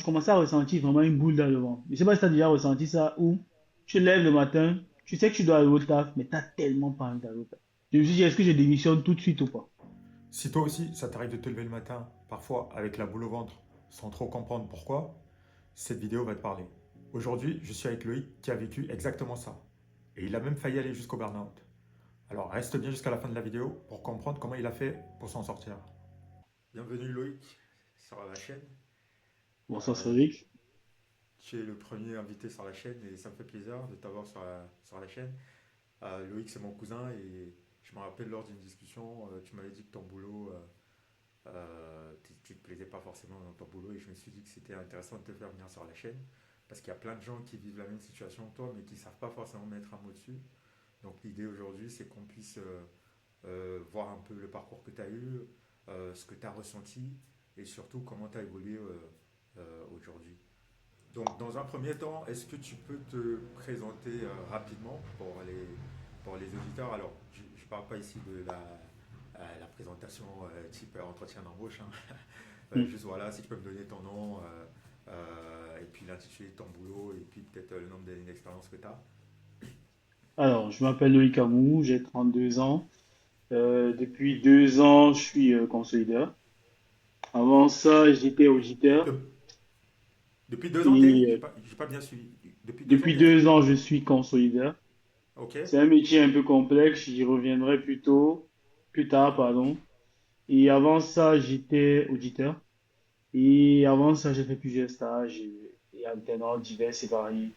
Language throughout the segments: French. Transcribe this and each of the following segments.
je commençais à ressentir vraiment une boule dans le ventre. Je sais pas si tu as déjà ressenti ça, où tu te lèves le matin, tu sais que tu dois aller au taf, mais tu n'as tellement pas envie d'aller au taf. Je me suis dit, est-ce que je démissionne tout de suite ou pas? Si toi aussi, ça t'arrive de te lever le matin, parfois avec la boule au ventre, sans trop comprendre pourquoi, cette vidéo va te parler. Aujourd'hui, je suis avec Loïc qui a vécu exactement ça. Et il a même failli aller jusqu'au burn-out. Alors reste bien jusqu'à la fin de la vidéo pour comprendre comment il a fait pour s'en sortir. Bienvenue Loïc sur la chaîne. Bonsoir Euh, Cédric. tu es le premier invité sur la chaîne et ça me fait plaisir de t'avoir sur la chaîne. Loïc, c'est mon cousin et je me rappelle lors d'une discussion, tu m'avais dit que ton boulot, tu te plaisais pas forcément dans ton boulot et je me suis dit que c'était intéressant de te faire venir sur la chaîne parce qu'il y a plein de gens qui vivent la même situation que toi mais qui ne savent pas forcément mettre un mot dessus. Donc l'idée aujourd'hui, c'est qu'on puisse voir un peu le parcours que tu as eu, ce que tu as ressenti et surtout comment tu as évolué aujourd'hui. Donc, dans un premier temps, est-ce que tu peux te présenter rapidement pour les auditeurs? Alors, je ne parle pas ici de la présentation type entretien d'embauche, hein. Hmm. Juste voilà, si tu peux me donner ton nom et puis l'intitulé de ton boulot et puis peut-être le nombre d'années d'expérience que tu as. Alors, je m'appelle Loïc Amou, j'ai 32 ans. Depuis 2 ans, je suis consolideur. Avant ça, j'étais auditeur. De- depuis 2 ans, Et j'ai pas bien suivi. Depuis 2 ans, depuis t'es auditeur? 2 ans, je suis consolideur. Ok, C'est un métier un peu complexe, j'y reviendrai plus tard, pardon. Et avant ça, j'étais auditeur. Et avant ça, j'ai fait plusieurs stages et alternants divers et variés.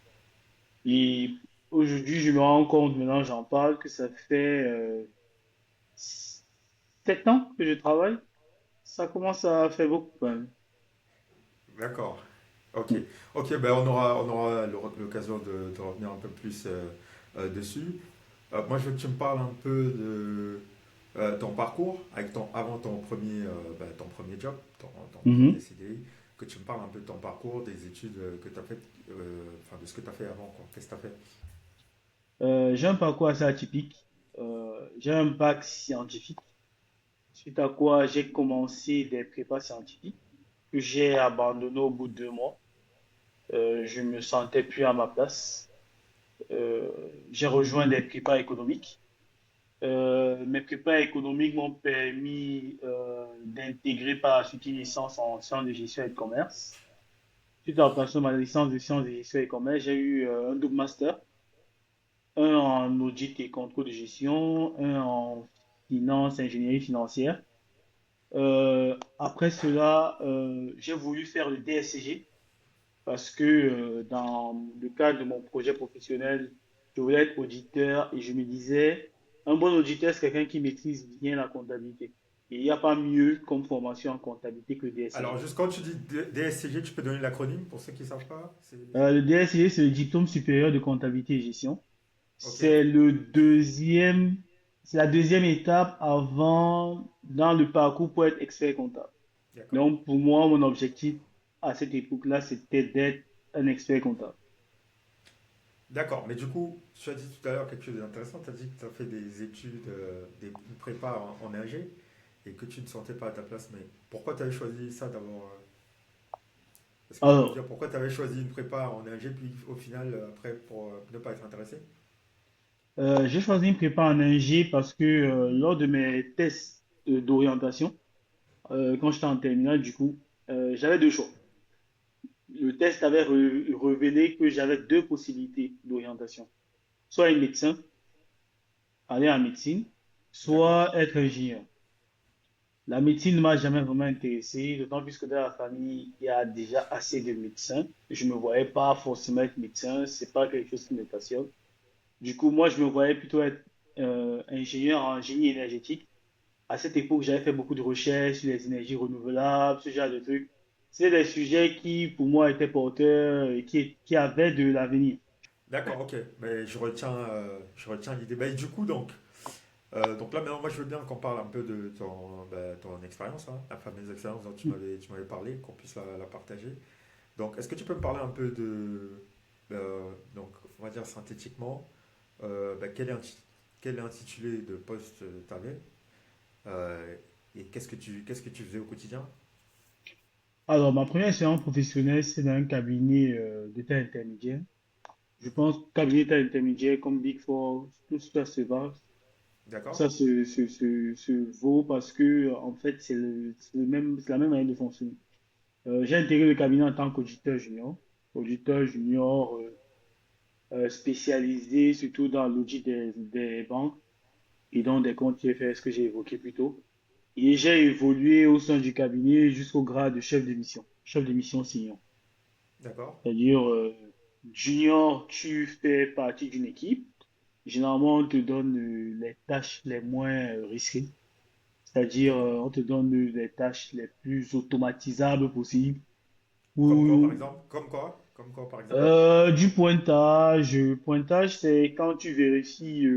Et aujourd'hui, je me rends compte, maintenant j'en parle, que ça fait 7 ans que je travaille. Ça commence à faire beaucoup quand même. d'accord. Ok, Mm. ok, ben on aura l'occasion de revenir un peu plus dessus. Moi, je veux que tu me parles un peu de ton parcours avant ton premier job, ton premier Mhm. CDI, que tu me parles un peu de ton parcours, des études que tu as faites, enfin de ce que tu as fait avant, quoi. Qu'est-ce que tu as fait? J'ai un parcours assez atypique. J'ai un bac scientifique, suite à quoi j'ai commencé des prépas scientifiques que j'ai abandonné au bout de 2 mois. Je me sentais plus à ma place. Euh, j'ai rejoint des prépas économiques. Mes prépas économiques m'ont permis d'intégrer par la suite une licence en sciences de gestion et de commerce. Suite à l'obtention de ma licence de sciences de gestion et de commerce, j'ai eu un double master, un en audit et contrôle de gestion, un en finance, ingénierie financière. Après cela, j'ai voulu faire le DSCG parce que dans le cadre de mon projet professionnel, je voulais être auditeur et je me disais, un bon auditeur, c'est quelqu'un qui maîtrise bien la comptabilité. Et il n'y a pas mieux comme formation en comptabilité que le Alors, DSCG. juste quand tu dis DSCG, tu peux donner l'acronyme pour ceux qui ne savent pas? Le DSCG, c'est le diplôme supérieur de comptabilité et gestion. Ok, C'est le deuxième, c'est la deuxième étape avant, dans le parcours pour être expert comptable. d'accord. Donc, pour moi, mon objectif à cette époque-là, c'était d'être un expert comptable. D'accord, mais du coup, tu as dit tout à l'heure quelque chose d'intéressant, tu as dit que tu as fait des études, une prépa en ingé, et que tu ne sentais pas à ta place, mais pourquoi tu avais choisi ça d'abord? Est-ce que tu peux me dire Alors, pourquoi tu avais choisi une prépa en ingé, puis au final, après, pour ne pas être intéressé? j'ai choisi une prépa en ingé parce que lors de mes tests d'orientation, quand j'étais en terminale, du coup, j'avais deux choix. Le test avait révélé que j'avais deux possibilités d'orientation. Soit être médecin, aller en médecine, D'accord. soit être ingénieur. La médecine ne m'a jamais vraiment intéressé, d'autant plus que dans la famille, il y a déjà assez de médecins. Je ne me voyais pas forcément être médecin, c'est pas quelque chose qui me passionne. Du coup, moi, je me voyais plutôt être ingénieur en génie énergétique. À cette époque, j'avais fait beaucoup de recherches sur les énergies renouvelables, ce genre de trucs. C'est des sujets qui, pour moi, étaient porteurs et qui avaient de l'avenir. D'accord, ok. Mais je retiens l'idée. Bah, du coup, donc là, maintenant, moi, je veux bien qu'on parle un peu de ton expérience, hein, la fameuse expérience dont tu m'avais parlé, qu'on puisse la partager. Donc, est-ce que tu peux me parler un peu donc, on va dire synthétiquement, quel intitulé de poste tu avais et qu'est-ce que tu faisais au quotidien? Alors, ma première expérience professionnelle, c'est dans un cabinet d'état intermédiaire. Je pense que cabinet d'état intermédiaire comme Big Four, tout ça se va. D'accord? Ça se vaut parce que, en fait, c'est le même, c'est la même manière de fonctionner. J'ai intégré le cabinet en tant qu'auditeur junior. Auditeur junior spécialisé surtout dans l'audit des banques et donc des comptes IFRS que j'ai évoqué plus tôt. Et j'ai évolué au sein du cabinet jusqu'au grade de chef de mission senior. D'accord? C'est-à-dire, junior, tu fais partie d'une équipe. Généralement, on te donne les tâches les moins risquées. C'est-à-dire, D'accord. on te donne les tâches les plus automatisables possibles. Comme quoi, par Ou, exemple? Comme quoi? Comme quoi, par exemple? du pointage. Pointage, c'est quand tu vérifies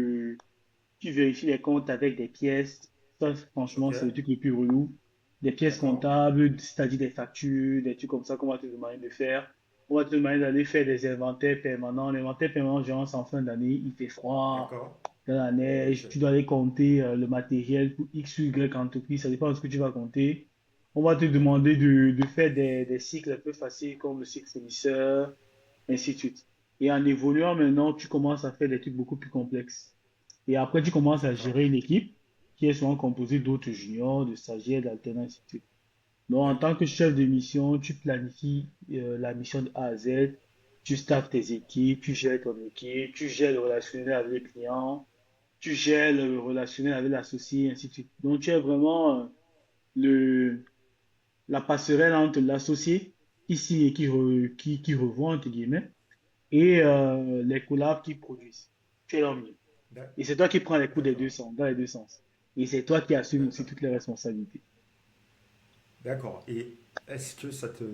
les comptes avec des pièces. Ça, franchement, Ok. c'est le truc le plus relou. Des pièces D'accord. comptables, c'est-à-dire des factures, des trucs comme ça qu'on va te demander de faire. On va te demander d'aller faire des inventaires permanents. L'inventaire permanent, genre, c'est en fin d'année, il fait froid, D'accord. dans la neige, Ok. tu dois aller compter le matériel pour X ou Y entreprise, ça dépend de ce que tu vas compter. On va te D'accord. demander de faire des cycles un peu faciles comme le cycle fournisseur, ainsi de suite. Et en évoluant maintenant, tu commences à faire des trucs beaucoup plus complexes. Et après, tu commences à D'accord. gérer une équipe qui est souvent composée d'autres juniors, de stagiaires, d'alternants, ainsi de suite. Donc, en D'accord. tant que chef de mission, tu planifies la mission de A à Z, tu staffes tes équipes, tu gères ton équipe, tu gères le relationnel avec les clients, tu gères le relationnel avec l'associé, ainsi de suite. Donc, tu es vraiment le, la passerelle entre l'associé qui signe et qui revend, entre guillemets, et les collabs qui produisent. Tu es là au milieu. D'ac- Et c'est toi qui prends les coups des deux D'accord. sens, dans les deux sens. Et c'est toi qui assumes aussi D'accord. toutes les responsabilités. D'accord. Et est-ce que ça te...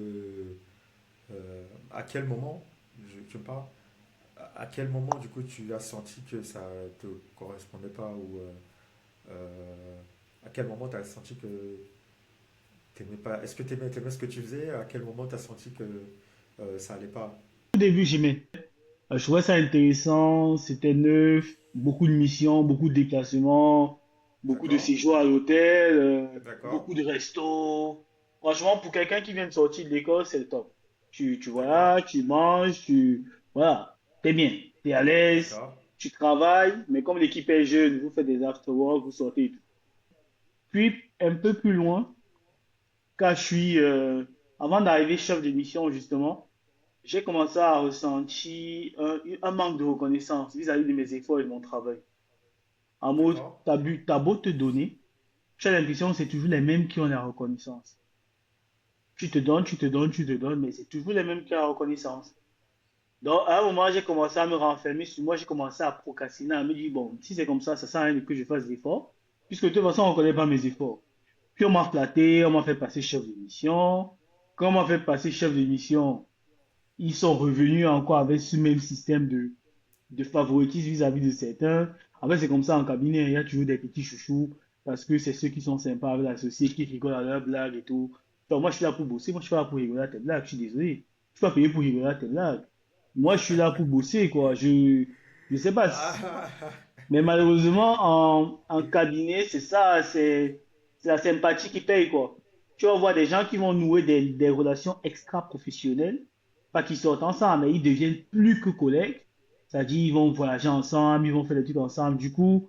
à quel moment, tu me parles, à quel moment du coup tu as senti que ça te correspondait pas ou à quel moment tu as senti que t'aimais pas... Est-ce que t'aimais ce que tu faisais? À quel moment tu as senti que ça allait pas? Au début, j'aimais. Je trouvais ça intéressant, c'était neuf, beaucoup de missions, beaucoup de déplacements, beaucoup de D'accord. séjours à l'hôtel, D'accord. beaucoup de restos. Franchement, pour quelqu'un qui vient de sortir de l'école, c'est le top. Tu D'accord. voilà, tu manges, voilà, t'es bien, t'es à l'aise, D'accord. tu travailles, mais comme l'équipe est jeune, vous faites des after-work, vous sortez et tout. Puis, un peu plus loin, quand avant d'arriver chef de mission, justement, j'ai commencé à ressentir un manque de reconnaissance vis-à-vis de mes efforts et de mon travail. En mode, D'accord. t'as beau te donner, tu as l'impression que c'est toujours les mêmes qui ont la reconnaissance. Tu te donnes, tu te donnes, tu te donnes, mais c'est toujours les mêmes qui ont la reconnaissance. Donc, à un moment, j'ai commencé à me renfermer sur moi, j'ai commencé à procrastiner, à me dire, bon, si c'est comme ça sert à rien que je fasse des efforts, puisque de toute façon, on ne reconnaît pas mes efforts. Puis on m'a flatté, on m'a fait passer chef de mission. Quand on m'a fait passer chef de mission, ils sont revenus encore avec ce même système de favoritisme vis-à-vis de certains. En fait, c'est comme ça en cabinet, il y a toujours des petits chouchous parce que c'est ceux qui sont sympas avec l'associé, qui rigolent à leurs blagues et tout. Donc, moi, je suis là pour bosser, moi, je suis là pour rigoler à tes blagues, je suis désolé. Je suis pas payé pour rigoler à tes blagues. Moi, je suis là pour bosser, quoi. Je sais pas. Ah, Mais malheureusement, en cabinet, c'est ça, c'est la sympathie qui paye, quoi. Tu vas voir des gens qui vont nouer des relations extra-professionnelles, pas qu'ils sortent ensemble, mais ils deviennent plus que collègues. C'est-à-dire, ils vont voyager ensemble, ils vont faire des trucs ensemble. Du coup,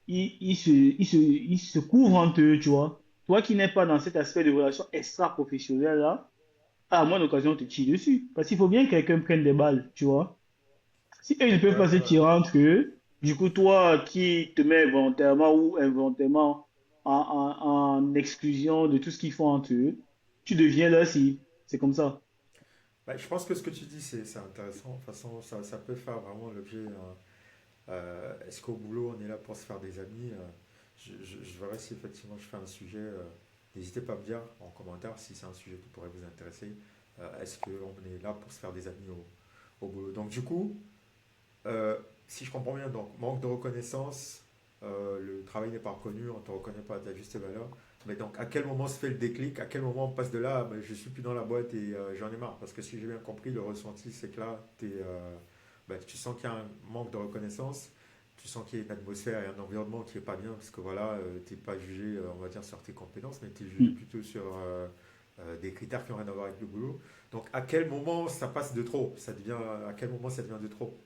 ils se couvrent entre eux, tu vois. Toi qui n'es pas dans cet aspect de relation extra-professionnelle-là, à moins d'occasion, te tire dessus. Parce qu'il faut bien que quelqu'un prenne des balles, tu vois. Si eux, ils ne ouais, peuvent pas se ouais. tirer entre eux, du coup, toi qui te mets volontairement ou involontairement en exclusion de tout ce qu'ils font entre eux, tu deviens leur cible. C'est comme ça. Bah, je pense que ce que tu dis, c'est intéressant. De toute façon, ça peut faire vraiment l'objet. Est-ce qu'au boulot, on est là pour se faire des amis? Je verrai si effectivement je fais un sujet. N'hésitez pas à me dire en commentaire si c'est un sujet qui pourrait vous intéresser. Est-ce qu'on est là pour se faire des amis au boulot? Donc, du coup, euh, si je comprends bien, donc manque de reconnaissance, le travail n'est pas reconnu, on ne te reconnaît pas à ta juste valeur. Mais donc, à quel moment se fait le déclic? À quel moment on passe de là, ah, ben, je suis plus dans la boîte et j'en ai marre? Parce que si j'ai bien compris, le ressenti, c'est que là, ben, tu sens qu'il y a un manque de reconnaissance, tu sens qu'il y a une atmosphère et un environnement qui est pas bien, parce que voilà, tu n'es pas jugé, on va dire, sur tes compétences, mais tu es jugé Hmm. plutôt sur des critères qui n'ont rien à voir avec le boulot. Donc à quel moment ça passe de trop? À quel moment ça devient de trop?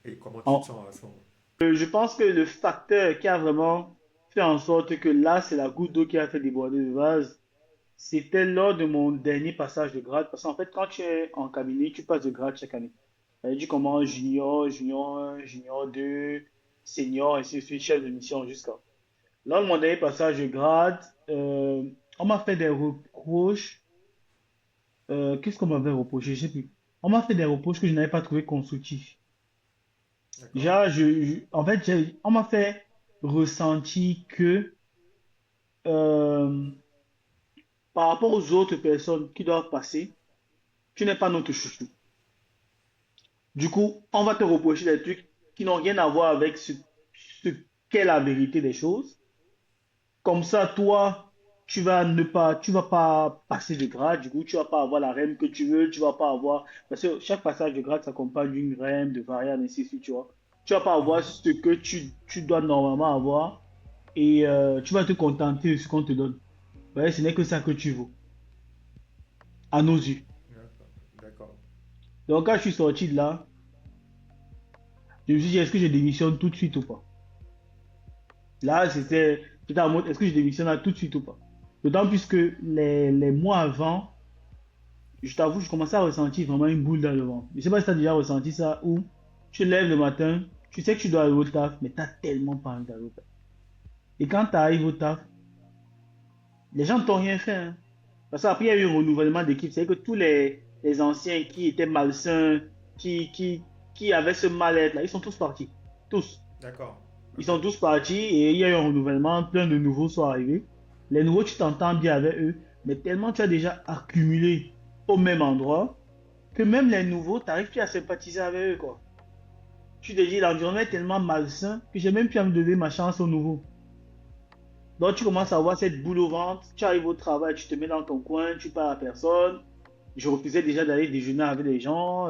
Et comment tu te En- sens à ce moment? je pense que le facteur qui a vraiment fait en sorte que là, c'est la goutte d'eau qui a fait déborder le vase, c'était lors de mon dernier passage de grade. Parce qu'en fait, quand tu es en cabinet, tu passes de grade chaque année. Tu commences junior, junior 1, junior 2, senior, ainsi de suite, chef de mission jusqu'à. Lors de mon dernier passage de grade, on m'a fait des reproches. Qu'est-ce qu'on m'avait reproché? Je sais plus. On m'a fait des reproches que je n'avais pas trouvé constructifs. D'accord? Déjà, en fait, on m'a fait ressentir que euh, par rapport aux autres personnes qui doivent passer, tu n'es pas notre chouchou. Du coup, on va te reprocher des trucs qui n'ont rien à voir avec ce qu'est la vérité des choses. Comme ça, toi, tu vas pas passer de grade. Du coup, tu vas pas avoir la REM que tu veux. Tu vas pas avoir, parce que chaque passage de grade s'accompagne d'une REM, de variable, ainsi de suite, tu vois. Tu vas pas avoir Mhm. ce que tu dois normalement avoir et tu vas te contenter de ce qu'on te donne. Ouais, ce n'est que ça que tu vaux, à nos yeux. D'accord. D'accord. Donc, quand je suis sorti de là, je me suis dit, est-ce que je démissionne tout de suite ou pas? Là, c'était en mode, est-ce que je démissionne là tout de suite ou pas? D'autant plus que les mois avant, je t'avoue, je commençais à ressentir vraiment une boule dans le ventre. Je sais pas si tu as déjà ressenti ça, où tu te lèves le matin, tu sais que tu dois aller au taf, mais tu n'as tellement pas envie d'aller au taf. Et quand tu arrives au taf, les gens ne t'ont rien fait, hein. Parce qu'après, il y a eu un renouvellement d'équipe. C'est que tous les anciens qui étaient malsains, qui, qui, qui avaient ce mal-être là, ils sont tous partis. Tous. D'accord. Ils Ok. sont tous partis et il y a eu un renouvellement, plein de nouveaux sont arrivés. Les nouveaux, tu t'entends bien avec eux, mais tellement tu as déjà accumulé au même endroit que même les nouveaux, tu n'arrives plus à sympathiser avec eux, quoi. Tu te dis, l'environnement est tellement malsain que j'ai même plus à me donner ma chance aux nouveaux. Donc tu commences à D'accord. avoir cette boule au ventre, tu arrives au travail, tu te mets dans ton coin, tu parles à personne. Je refusais déjà d'aller déjeuner avec les gens.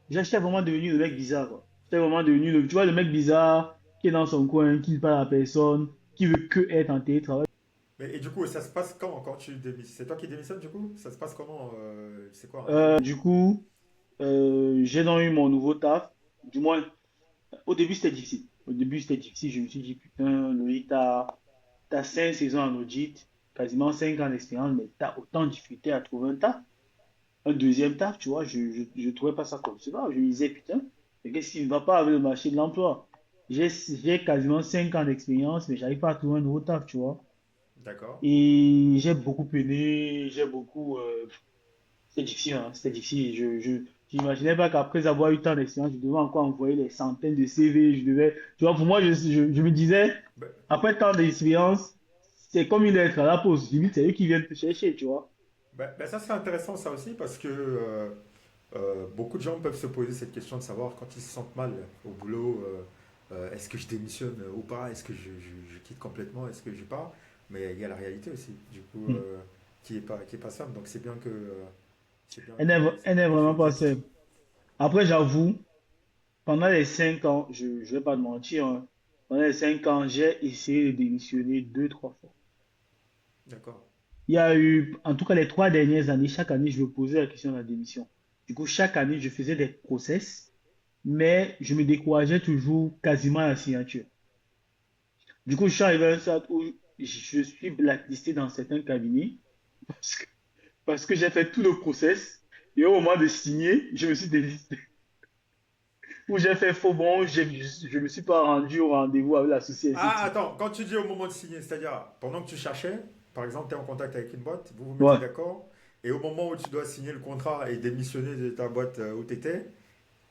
Déjà, j'étais vraiment devenu le mec bizarre, quoi. J'étais vraiment devenu tu vois, le mec bizarre qui est dans son coin, qui ne parle à personne, qui veut que être en télétravail. Mais, et du coup, ça se passe quand tu démissionnes? C'est toi qui démissionnes du coup? Ça se passe comment? C'est quoi un peu? Du coup, j'ai donc eu mon nouveau taf. Du moins, au début, c'était difficile. Au début, c'était difficile. Je me suis dit, putain, Loïc, t'as 5 saisons en audit, quasiment 5 ans d'expérience, mais t'as autant de difficulté à trouver un taf. Un deuxième taf, tu vois, je trouvais pas ça comme ça. Je me disais, putain, mais qu'est-ce qui ne va pas avec le marché de l'emploi? J'ai quasiment 5 ans d'expérience, mais j'arrive pas à trouver un nouveau taf, tu vois. D'accord. Et j'ai beaucoup peiné, j'ai beaucoup. C'était difficile, hein, c'était difficile. J'imaginais pas qu'après avoir eu tant d'expérience, je devais encore envoyer les centaines de CV. Tu vois, pour moi, je me disais, Ben, après tant d'expérience, c'est comme une lettre à la poste. Limite, c'est eux qui viennent te chercher, tu vois. ben, ça c'est intéressant ça aussi parce que beaucoup de gens peuvent se poser cette question de savoir quand ils se sentent mal au boulot, est-ce que je démissionne ou pas, est-ce que je quitte complètement, est-ce que je pars, mais il y a la réalité aussi, du coup, Hmm. qui est pas simple, donc c'est bien Elle n'est que tu vraiment aies pas dit. simple. Après, j'avoue, pendant les 5 ans, je ne vais pas te mentir, hein, pendant les 5 ans, j'ai essayé de démissionner deux, trois fois. D'accord. Il y a eu, en tout cas les 3 dernières années, chaque année, je me posais la question de la démission. Du coup, chaque année, je faisais des process, mais je me décourageais toujours quasiment à la signature. Du coup, je suis arrivé à un stade où je suis blacklisté dans certains cabinets parce que, parce que j'ai fait tout le process et au moment de signer, je me suis désisté. Où j'ai fait faux bon, je me suis pas rendu au rendez-vous avec l'associé, ainsi de Ah, suite. attends, quand tu dis au moment de signer, c'est-à-dire pendant que tu cherchais, par exemple, tu es en contact avec une boîte, vous vous mettez Ouais, d'accord, et au moment où tu dois signer le contrat et démissionner de ta boîte où tu étais,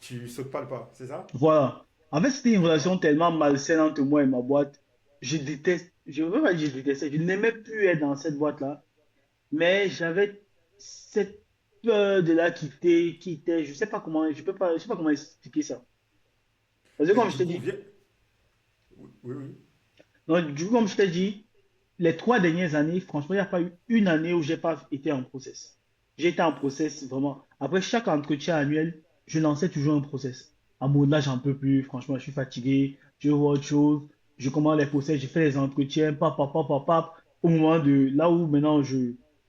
tu sautes pas le pas, c'est ça? voilà. En fait, c'était une D'accord. relation tellement malsaine entre moi et ma boîte. Je ne veux pas dire que je détestais, je n'aimais plus être dans cette boîte-là. Mais j'avais cette peur de la quitter. Je sais pas comment, je sais pas comment expliquer ça. Parce que Mais comme je du t'ai coup, dit, viens. Oui, oui, oui. donc, du coup, comme je t'ai dit, les 3 dernières années, franchement, il n'y a pas eu une année où j'ai pas été en process. J'ai été en process vraiment. Après chaque entretien annuel, je lançais toujours un process. En mode là, j'en peux plus. Franchement, je suis fatigué. Je veux voir autre chose. Je commence les process, je fais les entretiens, pap, pap, pap, pap, pap. Au moment de là où maintenant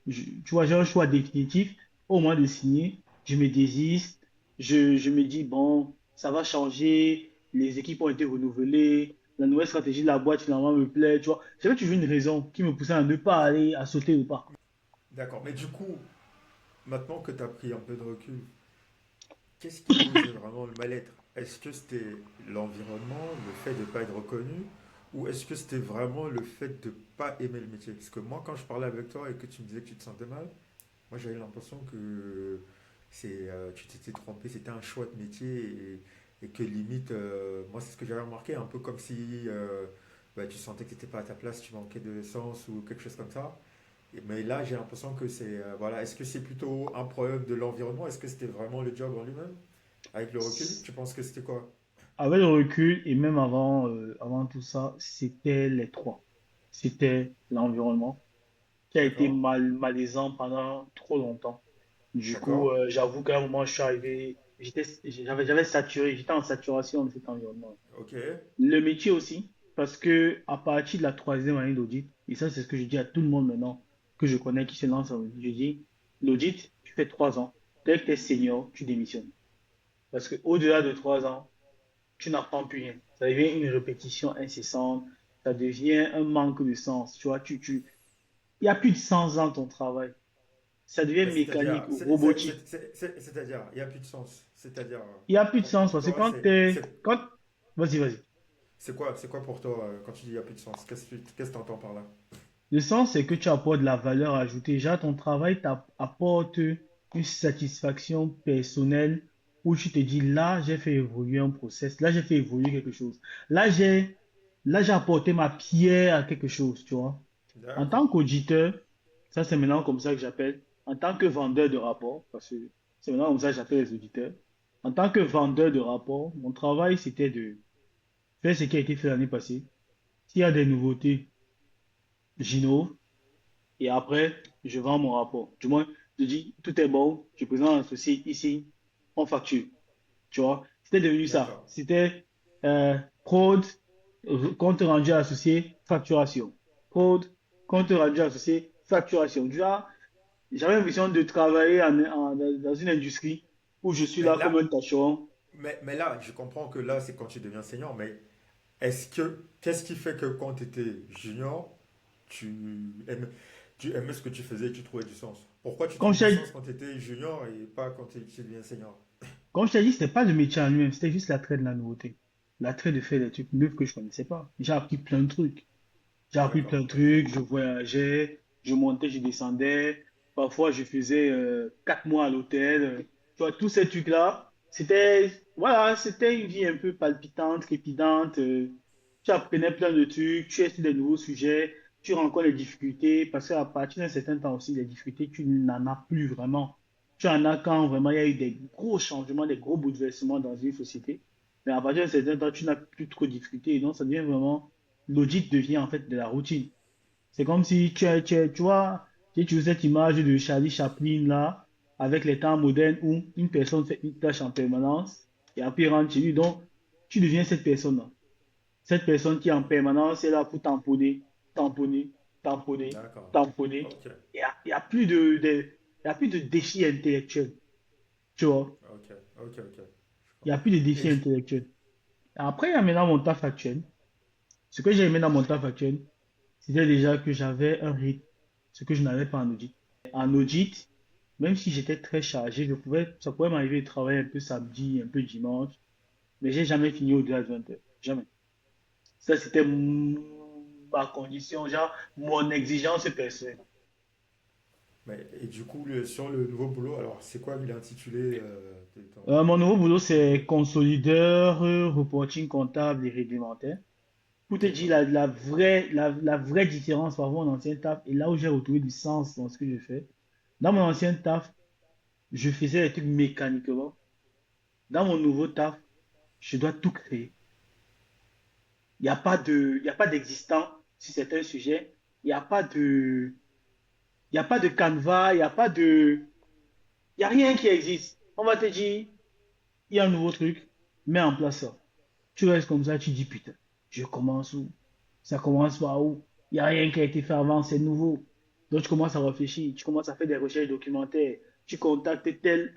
Tu vois, j'ai un choix définitif. Au moment de signer, je me désiste. Je me dis, bon, ça va changer. Les équipes ont été renouvelées. La nouvelle stratégie de la boîte, finalement, me plaît. Tu vois, j'avais toujours une raison qui me poussait à ne pas aller, à sauter le pas. D'accord. Mais du coup, maintenant que tu as pris un peu de recul, qu'est-ce qui causait vraiment le mal-être? Est-ce que c'était l'environnement, le fait de ne pas être reconnu, ou est-ce que c'était vraiment le fait de ne pas aimer le métier? Parce que moi, quand je parlais avec toi et que tu me disais que tu te sentais mal, moi j'avais l'impression que tu t'étais trompé, c'était un choix de métier et que limite, moi c'est ce que j'avais remarqué, un peu comme si bah, tu sentais que tu n'étais pas à ta place, tu manquais de sens ou quelque chose comme ça. Mais là, j'ai l'impression que voilà, est-ce que c'est plutôt un problème de l'environnement? Est-ce que c'était vraiment le job en lui-même? Avec le recul, tu penses que c'était quoi? Avec le recul et même avant tout ça, c'était les trois. C'était l'environnement qui a été D'accord? malaisant pendant trop longtemps. Du coup, D'accord? j'avoue qu'à un moment, je suis arrivé, j'avais saturé, j'étais en saturation de cet environnement. Ok. Le métier aussi, parce que à partir de la troisième année d'audit, et ça, c'est ce que je dis à tout le monde maintenant que je connais qui se lance en audit, je dis, l'audit, tu fais 3 ans. Dès que tu es senior, tu démissionnes. Parce que au-delà de 3 ans, tu n'apprends plus rien. Ça devient une répétition incessante, ça devient un manque de sens. Tu vois, il n'y a plus de sens dans ton travail. Ça devient Mais c'est-à-dire, mécanique ou robotique. c'est-à-dire, il n'y a plus de sens. C'est-à-dire, Il n'y a plus de sens pour parce que toi, quand t'es, quand, vas-y, vas-y. c'est quoi pour toi quand tu dis il n'y a plus de sens? Qu'est-ce que tu entends par là? Le sens, c'est que tu apportes de la valeur ajoutée. Déjà, ton travail t'apporte une satisfaction personnelle où tu te dis, là, j'ai fait évoluer un process, là, j'ai fait évoluer quelque chose. Là, j'ai, là, j'ai apporté ma pierre à quelque chose, tu vois. En tant D'accord. qu'auditeur, ça, c'est maintenant comme ça que j'appelle, en tant que vendeur de rapports, parce que c'est maintenant comme ça que j'appelle les auditeurs. En tant que vendeur de rapports, mon travail, c'était de faire ce qui a été fait l'année passée. S'il y a des nouveautés, j'innove. Et après, je vends mon rapport. Du moins, je dis, tout est bon, je présente l'associé ici, on facture. Tu vois, c'était devenu ça. D'accord. C'était prod, compte rendu associé, facturation. Prod, compte rendu associé, facturation. Tu vois, j'avais l'impression de travailler dans une industrie où je suis Mais là comme un là, tâcheron. mais là, je comprends que là, c'est quand tu deviens senior, mais qu'est-ce qui fait que quand tu étais junior, tu aimais, tu aimais ce que tu faisais et tu trouvais du sens? Pourquoi tu Comme trouves je du t'ai sens quand tu étais junior et pas quand tu deviens senior? comme je t'ai dit, c'était pas le métier en lui-même, c'était juste l'attrait de la nouveauté. L'attrait de faire des trucs neufs que je connaissais pas. J'ai appris plein de trucs. J'ai appris D'accord, plein de ok. trucs, je voyageais, je montais, je descendais. Parfois, je faisais 4 mois à l'hôtel. Tu vois, tous ces trucs-là, voilà, c'était une vie un peu palpitante, trépidante. Tu apprenais plein de trucs, tu es sur des nouveaux sujets, tu rencontres les difficultés, parce qu'à partir d'un certain temps aussi, les difficultés, tu n'en as plus vraiment. Tu en as quand vraiment il y a eu des gros changements, des gros bouleversements dans une société. Mais à partir d'un certain temps, tu n'as plus trop de difficultés. Et donc, ça devient vraiment l'audit devient en fait de la routine. C'est comme si tu vois, j'ai utilisé cette image de Charlie Chaplin là, avec les temps modernes où une personne fait une tâche en permanence et après il rentre chez lui. Donc, tu deviens cette personne-là. Cette personne qui en permanence est là pour tamponner, tamponner, tamponner, D'accord. tamponner. Ok, Il y a plus il y a plus de défis intellectuels. Tu vois, ok, ok, ok. Je il y a comprends. plus de Et défis du, intellectuels. Après, il y a maintenant mon taf actuel. Ce que j'ai aimé dans mon taf actuel, c'était déjà que j'avais un rythme, ce que je n'avais pas en audit. En audit, même si j'étais très chargé, ça pouvait m'arriver de travailler un peu samedi, un peu dimanche, mais j'ai jamais fini au-delà de 20 heures. Jamais. Ça, c'était ma condition, genre mon exigence personnelle. et du coup, sur le nouveau boulot, alors c'est quoi l'intitulé Mon nouveau boulot, c'est consolideur, reporting comptable et réglementaire. Pour te dire D'accord. la vraie différence par rapport à mon ancien taf et là où j'ai retrouvé du sens dans ce que je fais. Dans mon ancien taf, je faisais des trucs mécaniquement. Dans mon nouveau taf, je dois tout créer. Il y a pas d'existant sur certains sujets. Il n'y a pas de, il y a pas de canevas, il y a rien qui existe. On va te dire, il y a un nouveau truc, mets en place ça. Tu restes comme ça, tu dis putain, je commence où? Ça commence par où? Il n'y a rien qui a été fait avant, c'est nouveau. Donc, tu commences à réfléchir, tu commences à faire des recherches documentaires, tu contactes tel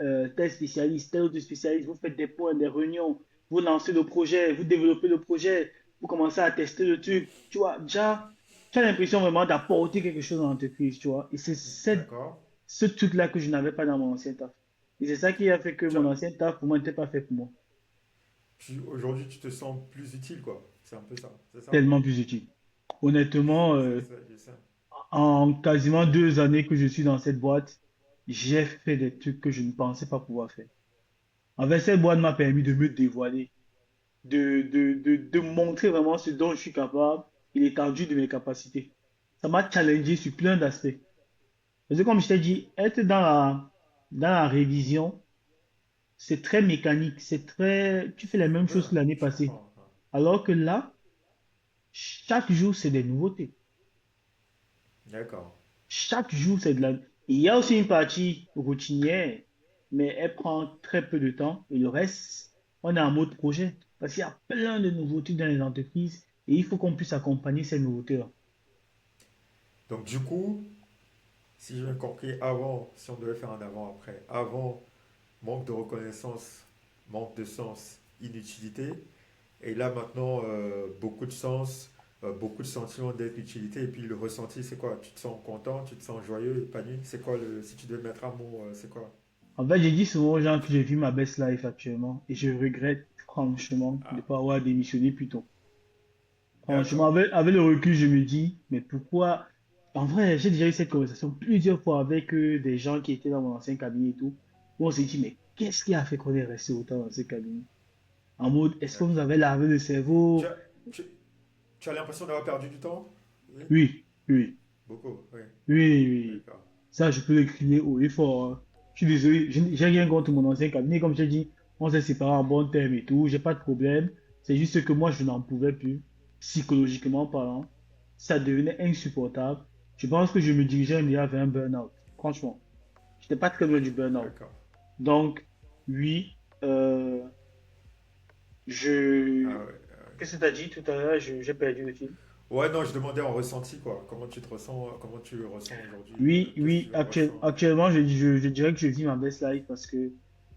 spécialiste, tel autre spécialiste, vous faites des points, des réunions, vous lancez le projet, vous développez le projet, vous commencez à tester le truc. Tu vois, déjà, tu as l'impression vraiment d'apporter quelque chose dans l'entreprise, tu vois. Et c'est D'accord. ce truc-là que je n'avais pas dans mon ancien taf. Et c'est ça qui a fait que Tu mon as- ancien taf, pour moi, n'était pas fait pour moi. Aujourd'hui, tu te sens plus utile, quoi. C'est un peu ça, c'est ça? Tellement plus utile. Honnêtement, C'est ça, c'est ça. en quasiment 2 années que je suis dans cette boîte, j'ai fait des trucs que je ne pensais pas pouvoir faire. En fait, cette boîte m'a permis de me dévoiler, de montrer vraiment ce dont je suis capable et l'étendue de mes capacités. Ça m'a challengé sur plein d'aspects. Parce que comme je t'ai dit, être dans la révision, c'est très mécanique, tu fais les mêmes Ouais, choses que l'année je passée. comprends. Ouais. Alors que là, chaque jour, c'est des nouveautés. D'accord. Chaque jour, c'est de la... Il y a aussi une partie routinière, mais elle prend très peu de temps. Et le reste, on est en mode projet. Parce qu'il y a plein de nouveautés dans les entreprises et il faut qu'on puisse accompagner ces nouveautés-là. Donc, du coup, si j'ai bien compris, avant, si on devait faire un avant-après, avant, manque de reconnaissance, manque de sens, inutilité. Et là, maintenant, beaucoup de sens, beaucoup de sentiments d'être utilité. Et puis, le ressenti, c'est quoi? Tu te sens content, tu te sens joyeux, épanoui. C'est quoi le. Si tu devais mettre un mot, c'est quoi? En fait, j'ai dit souvent aux gens que j'ai vu ma best life actuellement et je regrette franchement de ne Ah, pas avoir démissionné plus tôt. Franchement, d'accord. avec le recul, je me dis, mais pourquoi? En vrai, j'ai déjà eu cette conversation plusieurs fois avec des gens qui étaient dans mon ancien cabinet et tout, où on s'est dit, mais qu'est-ce qui a fait qu'on est resté autant dans ce cabinet? En mode, est-ce qu'on nous D'accord. avait lavé le Tu cerveau? as, tu, tu as l'impression d'avoir perdu du temps? Oui. Oui, oui, Beaucoup, oui. oui, oui. D'accord. Ça, je peux le crier haut et fort, hein. Je suis désolé, j'ai rien contre mon ancien cabinet. Comme je t'ai dit, on s'est séparés en bon terme et tout. J'ai pas de problème. C'est juste que moi, je n'en pouvais plus, psychologiquement parlant. Ça devenait insupportable. Je pense que je me dirigeais déjà vers un burn-out. Franchement, j'étais pas très loin du burn-out. D'accord. Donc, oui, je. Ah ouais. Qu'est-ce que tu as dit tout à l'heure? J'ai perdu le fil. Ouais, non, je demandais en ressenti, quoi. Comment tu te ressens, comment tu le ressens aujourd'hui? Oui, Qu'est-ce que oui, tu ressens? actuellement, je dirais que je vis ma best life parce que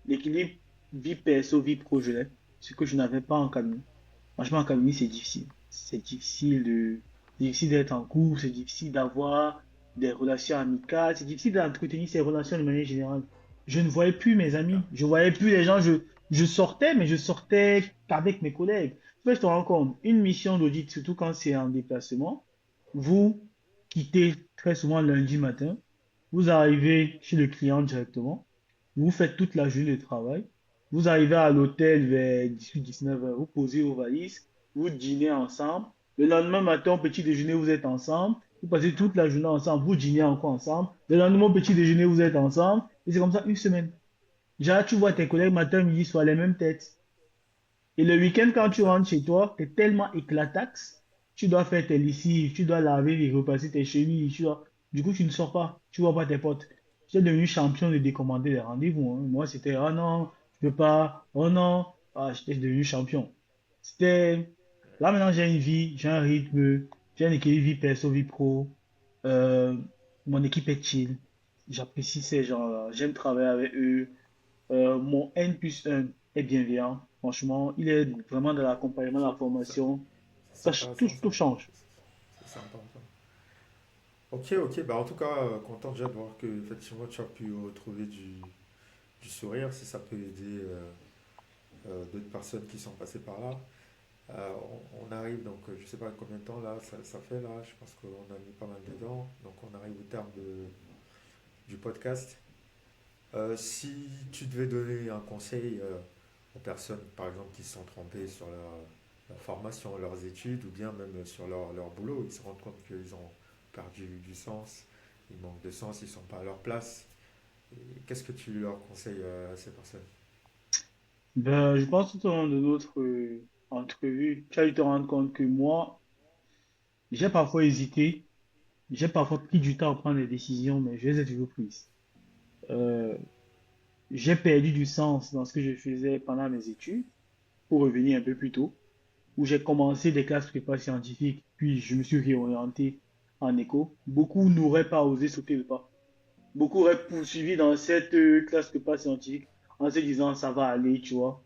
l'équilibre vie perso, vie pro, je l'ai. Ce que je n'avais pas en cabinet. Franchement, en cabinet, c'est difficile. C'est difficile d'être en couple, c'est difficile d'avoir des relations amicales, c'est difficile d'entretenir ces relations de manière générale. Je ne voyais plus mes Ah, amis, je voyais plus les gens, je sortais, mais je sortais qu'avec mes collègues. Tu vois, je te rends compte, une mission d'audit, surtout quand c'est en déplacement, vous quittez très souvent lundi matin, vous arrivez chez le client directement, vous faites toute la journée de travail, vous arrivez à l'hôtel vers 18-19 heures, vous posez vos valises, vous dînez ensemble. Le lendemain matin, au petit déjeuner, vous êtes ensemble. Vous passez toute la journée ensemble, vous dînez encore ensemble. Le lendemain, au petit déjeuner, vous êtes ensemble. Et c'est comme ça une semaine. Déjà, tu vois tes d'accord. collègues matin, midi, soir, les mêmes têtes. Et le week-end, quand tu Ça, rentres chez toi, tu es tellement éclataxe, tu dois faire tes lessives, tu dois laver et repasser tes chemises. Du coup, tu ne sors pas, tu vois pas tes potes. Tu es devenu champion de décommander les rendez-vous, hein. Moi, c'était, oh non, je peux pas, oh non, ah, j'étais devenu champion. C'était, là maintenant, j'ai une vie, j'ai un rythme, j'ai un équilibre vie perso, vie pro. Euh, Mon équipe est chill. J'apprécie ces gens-là, j'aime travailler avec eux. Mon N+1 est bienveillant. Franchement, il est vraiment dans l'accompagnement, la ça, formation. c'est Tout, intéressant, ça. tout change. C'est sympa, ça. Ok, ok. Bah, en tout cas, content déjà de voir que effectivement tu as pu retrouver du sourire, si ça peut aider d'autres personnes qui sont passées par là. On arrive donc, je sais pas combien de temps là, ça fait là, je pense qu'on a mis pas mal dedans. Donc on arrive au terme du podcast. Si tu devais donner un conseil aux personnes, par exemple, qui se sont trompées sur leur formation, leurs études, ou bien même sur leur boulot, ils se rendent compte qu'ils ont perdu du sens, ils manquent de sens, ils ne sont pas à leur place. Et qu'est-ce que tu leur conseilles à ces personnes? Ben, je pense tout au long de notre entrevue, tu as dû te rendre compte que moi, j'ai parfois hésité, j'ai parfois pris du temps à prendre des décisions, mais je les ai toujours prises. Euh, j'ai perdu du sens dans ce que je faisais pendant mes études, pour revenir un peu plus tôt, où j'ai commencé des classes prépa scientifiques, puis je me suis réorienté en écho, beaucoup n'auraient pas osé sauter le pas. Beaucoup auraient poursuivi dans cette classe de pas scientifique en se disant ça va aller, tu vois.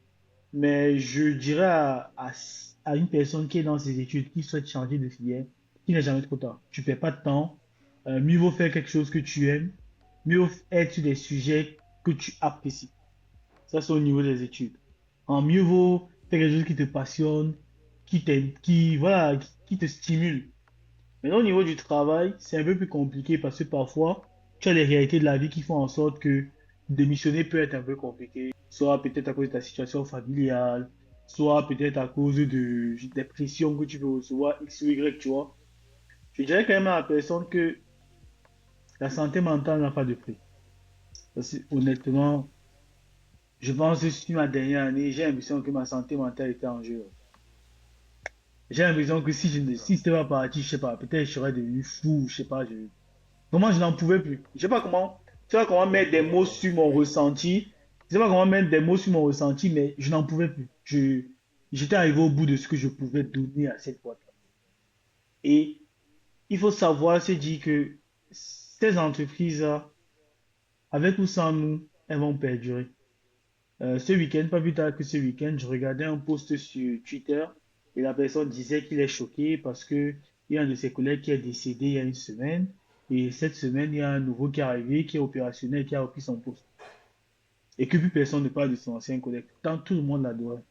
Mais je dirais à une personne qui est dans ses études, qui souhaite changer de filière, qu'il n'est jamais trop tard. Tu perds pas de temps. Mieux vaut faire quelque chose que tu aimes. Mieux vaut être sur des sujets que tu apprécies. Ça, c'est au niveau des études. En mieux vaut faire quelque chose qui te passionne, voilà, qui te stimule. Maintenant, au niveau du travail, c'est un peu plus compliqué parce que parfois, tu as les réalités de la vie qui font en sorte que démissionner peut être un peu compliqué. Soit peut-être à cause de ta situation familiale, soit peut-être à cause des pressions que tu peux recevoir, X ou Y, tu vois. Je dirais quand même à la personne que la santé mentale n'a pas de prix. Parce que, honnêtement, je pense que sur ma dernière année, j'ai l'impression que ma santé mentale était en jeu. J'ai l'impression que si c'était pas parti, je sais pas, peut-être je serais devenu fou, je sais pas. Vraiment, je n'en pouvais plus. Je sais pas comment, je sais pas comment mettre des mots sur mon ressenti. Je sais pas comment mettre des mots sur mon ressenti, mais je n'en pouvais plus. J'étais arrivé au bout de ce que je pouvais donner à cette boîte-là. Et il faut savoir se dire que ces entreprises-là, avec ou sans nous, elles vont perdurer. Ce week-end, pas plus tard que ce week-end, je regardais un post sur Twitter et la personne disait qu'il est choqué parce que il y a un de ses collègues qui est décédé il y a une semaine et cette semaine, il y a un nouveau qui est arrivé, qui est opérationnel, qui a repris son poste. Et que plus personne ne parle de son ancien collègue. Tant tout le monde l'adorait.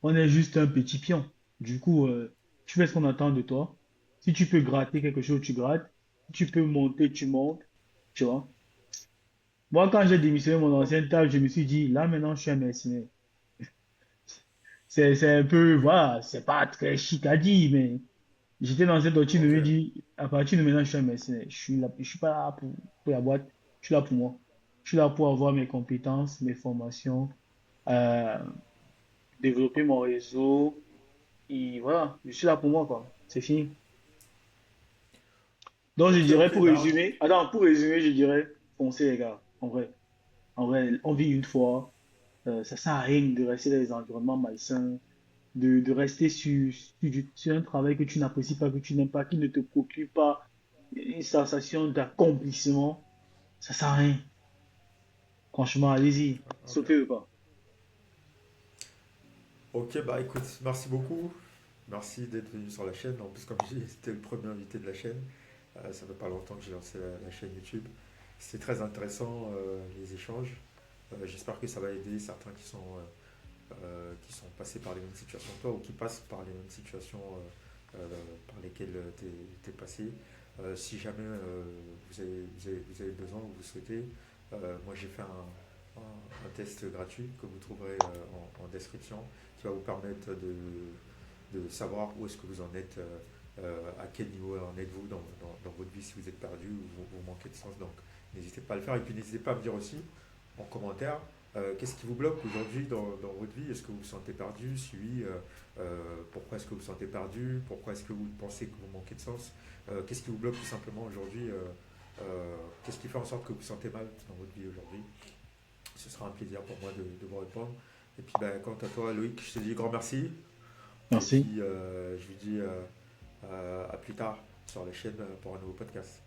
On est juste un petit pion. Du coup, tu fais ce qu'on attend de toi. Si tu peux gratter quelque chose, tu grattes. Si tu peux monter, tu montes. Tu vois. Moi, quand j'ai démissionné mon ancien table, je me suis dit, là maintenant, je suis un mercenaire. C'est un peu, voilà, c'est pas très chic à dire, mais j'étais dans cette optique de Ok. me dire, à partir de maintenant, je suis un mercenaire. Je suis pas là pour la boîte, je suis là pour moi. Je suis là pour avoir mes compétences, mes formations, euh, développer mon réseau, et voilà, je suis là pour moi, quoi. C'est fini. Donc, je Ok, dirais, ok, pour bah, résumer, attends, pour résumer, je dirais, foncez, les gars, en vrai. En vrai, on vit une fois, ça sert à rien de rester dans les environnements malsains, de rester sur un travail que tu n'apprécies pas, que tu n'aimes pas, qui ne te procure pas une sensation d'accomplissement, ça sert à rien. Franchement, allez-y, ok. sautez le pas. Ok, bah écoute, merci beaucoup. Merci d'être venu sur la chaîne. En plus, comme je dis, c'était le premier invité de la chaîne. Ça fait pas longtemps que j'ai lancé la chaîne YouTube. C'est très intéressant les échanges. J'espère que ça va aider certains qui sont passés par les mêmes situations que toi ou qui passent par les mêmes situations par lesquelles tu es passé. Si jamais vous avez besoin ou vous souhaitez, moi j'ai fait un test gratuit que vous trouverez en description qui va vous permettre de savoir où est-ce que vous en êtes, à quel niveau en êtes-vous dans votre vie si vous êtes perdu ou vous manquez de sens. Donc n'hésitez pas à le faire et puis n'hésitez pas à me dire aussi en commentaire qu'est-ce qui vous bloque aujourd'hui dans votre vie. Est-ce que vous vous sentez perdu? Si oui, pourquoi est-ce que vous vous sentez perdu? Pourquoi est-ce que vous pensez que vous manquez de sens? Qu'est-ce qui vous bloque tout simplement aujourd'hui? Qu'est-ce qui fait en sorte que vous vous sentez mal dans votre vie aujourd'hui? Ce sera un plaisir pour moi de vous répondre. Et puis ben, quant à toi Loïc, je te dis grand merci. Et Merci. puis je vous dis à plus tard sur la chaîne pour un nouveau podcast.